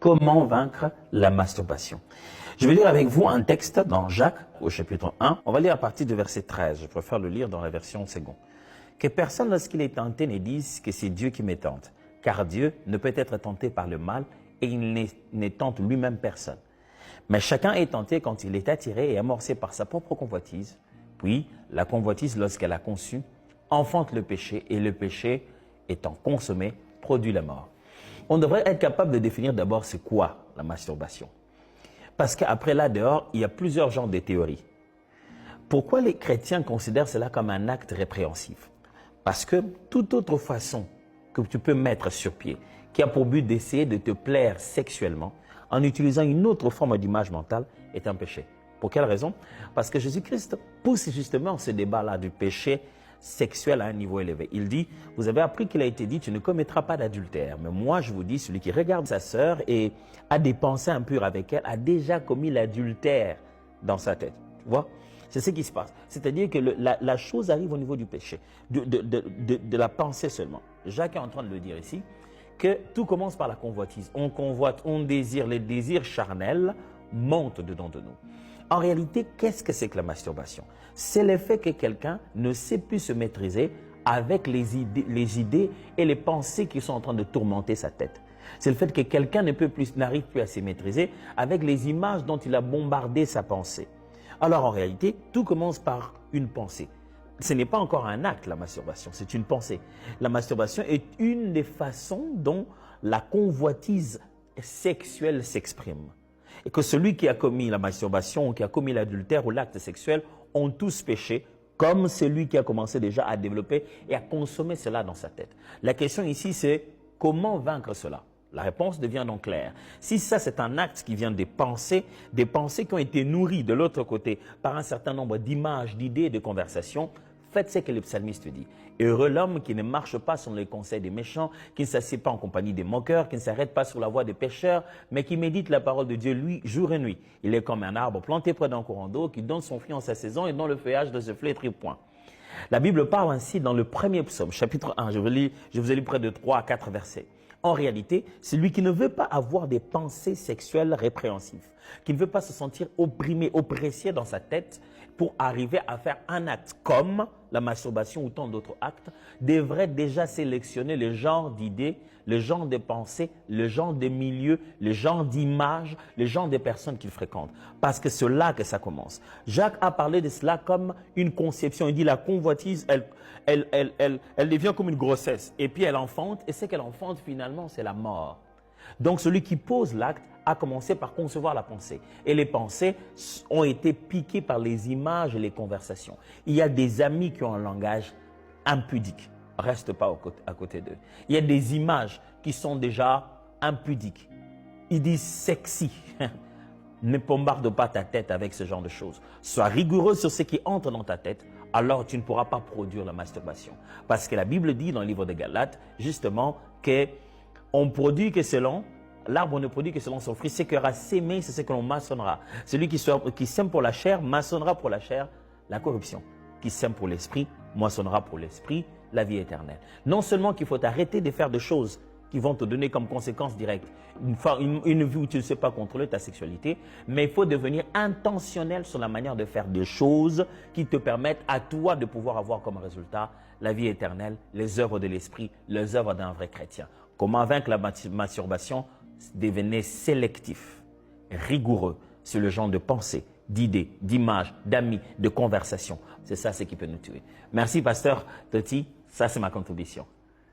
Comment vaincre la masturbation? Je vais lire avec vous un texte dans Jacques, au chapitre 1. On va lire à partir du verset 13. Je préfère le lire dans la version seconde. Que personne, lorsqu'il est tenté, ne dise que c'est Dieu qui me tente. Car Dieu ne peut être tenté par le mal et il ne tente lui-même personne. Mais chacun est tenté quand il est attiré et amorcé par sa propre convoitise. Puis, la convoitise, lorsqu'elle a conçu, enfante le péché et le péché, étant consommé, produit la mort. On devrait être capable de définir d'abord c'est quoi la masturbation. Parce qu'après là dehors, il y a plusieurs genres de théories. Pourquoi les chrétiens considèrent cela comme un acte répréhensif? Parce que toute autre façon que tu peux mettre sur pied, qui a pour but d'essayer de te plaire sexuellement, en utilisant une autre forme d'image mentale, est un péché. Pour quelle raison? Parce que Jésus-Christ pousse justement ce débat-là du péché sexuel à un niveau élevé. Il dit, vous avez appris qu'il a été dit, tu ne commettras pas d'adultère. Mais moi, je vous dis, celui qui regarde sa sœur et a des pensées impures avec elle, a déjà commis l'adultère dans sa tête. Tu vois? C'est ce qui se passe. C'est-à-dire que la chose arrive au niveau du péché, de la pensée seulement. Jacques est en train de le dire ici, que tout commence par la convoitise. On convoite, on désire, les désirs charnels montent dedans de nous. En réalité, qu'est-ce que c'est que la masturbation? C'est le fait que quelqu'un ne sait plus se maîtriser avec les idées et les pensées qui sont en train de tourmenter sa tête. C'est le fait que quelqu'un n'arrive plus à se maîtriser avec les images dont il a bombardé sa pensée. Alors en réalité, tout commence par une pensée. Ce n'est pas encore un acte, la masturbation, c'est une pensée. La masturbation est une des façons dont la convoitise sexuelle s'exprime. Et que celui qui a commis la masturbation, qui a commis l'adultère ou l'acte sexuel, ont tous péché, comme celui qui a commencé déjà à développer et à consommer cela dans sa tête. La question ici, c'est comment vaincre cela? La réponse devient donc claire. Si ça, c'est un acte qui vient des pensées qui ont été nourries de l'autre côté par un certain nombre d'images, d'idées, de conversations, faites ce que le psalmiste dit. Heureux l'homme qui ne marche pas selon les conseils des méchants, qui ne s'assied pas en compagnie des moqueurs, qui ne s'arrête pas sur la voie des pécheurs, mais qui médite la parole de Dieu, lui, jour et nuit. Il est comme un arbre planté près d'un courant d'eau, qui donne son fruit en sa saison et dont le feuillage ne se flétrit point. La Bible parle ainsi dans le premier psaume, chapitre 1. Je vous ai lu près de 3 à 4 versets. En réalité, celui qui ne veut pas avoir des pensées sexuelles répréhensives, qui ne veut pas se sentir opprimé, oppressé dans sa tête pour arriver à faire un acte comme la masturbation ou tant d'autres actes, devrait déjà sélectionner le genre d'idées, le genre de pensées, le genre de milieux, le genre d'images, le genre de personnes qu'il fréquente. Parce que c'est là que ça commence. Jacques a parlé de cela comme une conception. Il dit la convoitise, elle devient comme une grossesse. Et puis elle enfante. Et ce qu'elle enfante finalement, c'est la mort. Donc celui qui pose l'acte a commencé par concevoir la pensée. Et les pensées ont été piquées par les images et les conversations. Il y a des amis qui ont un langage impudique. Reste pas à côté d'eux. Il y a des images qui sont déjà impudiques. Ils disent sexy. Ne bombarde pas ta tête avec ce genre de choses. Sois rigoureux sur ce qui entre dans ta tête, alors tu ne pourras pas produire la masturbation. Parce que la Bible dit dans le livre de Galates, justement, qu'on produit que selon, l'arbre ne produit que selon son fruit. Ce qui aura sémé, c'est ce que l'on maçonnera. Celui qui sème pour la chair, maçonnera pour la chair la corruption. Qui sème pour l'esprit, moissonnera pour l'esprit la vie éternelle. Non seulement qu'il faut arrêter de faire des choses qui vont te donner comme conséquence directe une vie où tu ne sais pas contrôler ta sexualité, mais il faut devenir intentionnel sur la manière de faire des choses qui te permettent à toi de pouvoir avoir comme résultat la vie éternelle, les œuvres de l'esprit, les œuvres d'un vrai chrétien. Comment vaincre la masturbation? Devenez sélectif, rigoureux sur le genre de pensée, d'idées, d'images, d'amis, de conversations. C'est ça ce qui peut nous tuer. Merci, pasteur Toti. Ça, c'est ma contribution.